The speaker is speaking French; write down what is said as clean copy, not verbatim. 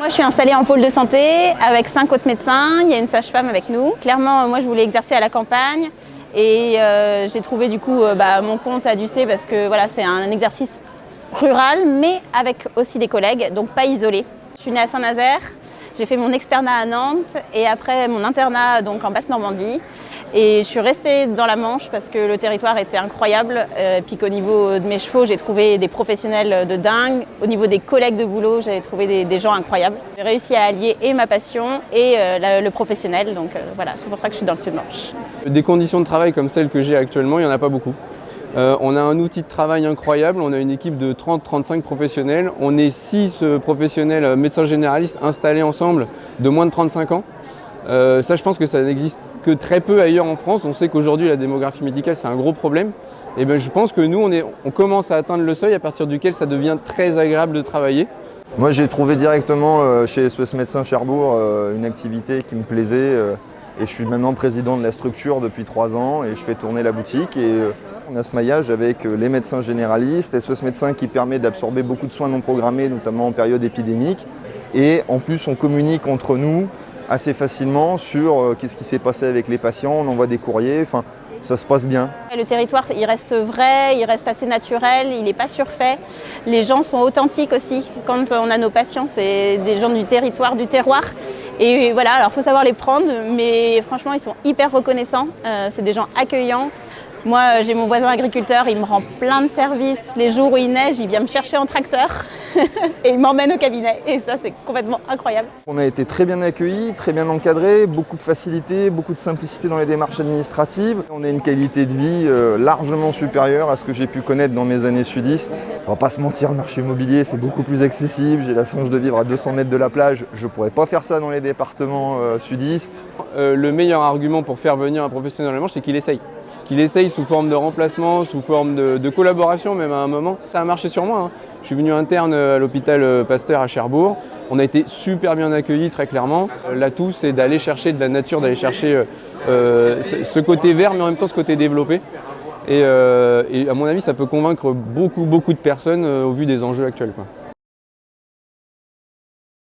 Moi, je suis installée en pôle de santé avec 5 autres médecins. Il y a une sage-femme avec nous. Clairement, moi, je voulais exercer à la campagne et j'ai trouvé du coup mon compte à Ducé parce que voilà, c'est un exercice rural, mais avec aussi des collègues, donc pas isolé. Je suis née à Saint-Nazaire. J'ai fait mon externat à Nantes et après mon internat donc en Basse-Normandie. Et je suis restée dans la Manche parce que le territoire était incroyable. Puis qu'au niveau de mes chevaux, j'ai trouvé des professionnels de dingue. Au niveau des collègues de boulot, j'ai trouvé des gens incroyables. J'ai réussi à allier et ma passion et le professionnel. Donc voilà, c'est pour ça que je suis dans le Sud-Manche. Des conditions de travail comme celles que j'ai actuellement, il n'y en a pas beaucoup. On a un outil de travail incroyable, on a une équipe de 30-35 professionnels. On est 6 professionnels médecins généralistes installés ensemble de moins de 35 ans. Ça, je pense que ça n'existe que très peu ailleurs en France. On sait qu'aujourd'hui, la démographie médicale, c'est un gros problème. Et je pense que nous, on commence à atteindre le seuil à partir duquel ça devient très agréable de travailler. Moi, j'ai trouvé directement chez SOS Médecins Cherbourg une activité qui me plaisait. Et je suis maintenant président de la structure depuis 3 ans et je fais tourner la boutique. Et on a ce maillage avec les médecins généralistes, SOS Médecins qui permet d'absorber beaucoup de soins non programmés, notamment en période épidémique. Et en plus, on communique entre nous assez facilement sur qu'est-ce qui s'est passé avec les patients, on envoie des courriers, enfin, ça se passe bien. Le territoire, il reste vrai, il reste assez naturel, il n'est pas surfait. Les gens sont authentiques aussi. Quand on a nos patients, c'est des gens du territoire, du terroir. Et voilà, alors il faut savoir les prendre, mais franchement, ils sont hyper reconnaissants. C'est des gens accueillants. Moi, j'ai mon voisin agriculteur, il me rend plein de services. Les jours où il neige, il vient me chercher en tracteur et il m'emmène au cabinet. Et ça, c'est complètement incroyable. On a été très bien accueillis, très bien encadrés, beaucoup de facilité, beaucoup de simplicité dans les démarches administratives. On a une qualité de vie largement supérieure à ce que j'ai pu connaître dans mes années sudistes. On va pas se mentir, le marché immobilier, c'est beaucoup plus accessible. J'ai la chance de vivre à 200 mètres de la plage. Je pourrais pas faire ça dans les départements sudistes. Le meilleur argument pour faire venir un professionnel dans la Manche, c'est qu'il essaye. Qu'il essaye sous forme de remplacement, sous forme de collaboration même à un moment. Ça a marché sur moi. Je suis venu interne à l'hôpital Pasteur à Cherbourg. On a été super bien accueillis, très clairement. L'atout, c'est d'aller chercher de la nature, d'aller chercher ce côté vert, mais en même temps ce côté développé. Et à mon avis, ça peut convaincre beaucoup de personnes au vu des enjeux actuels, quoi.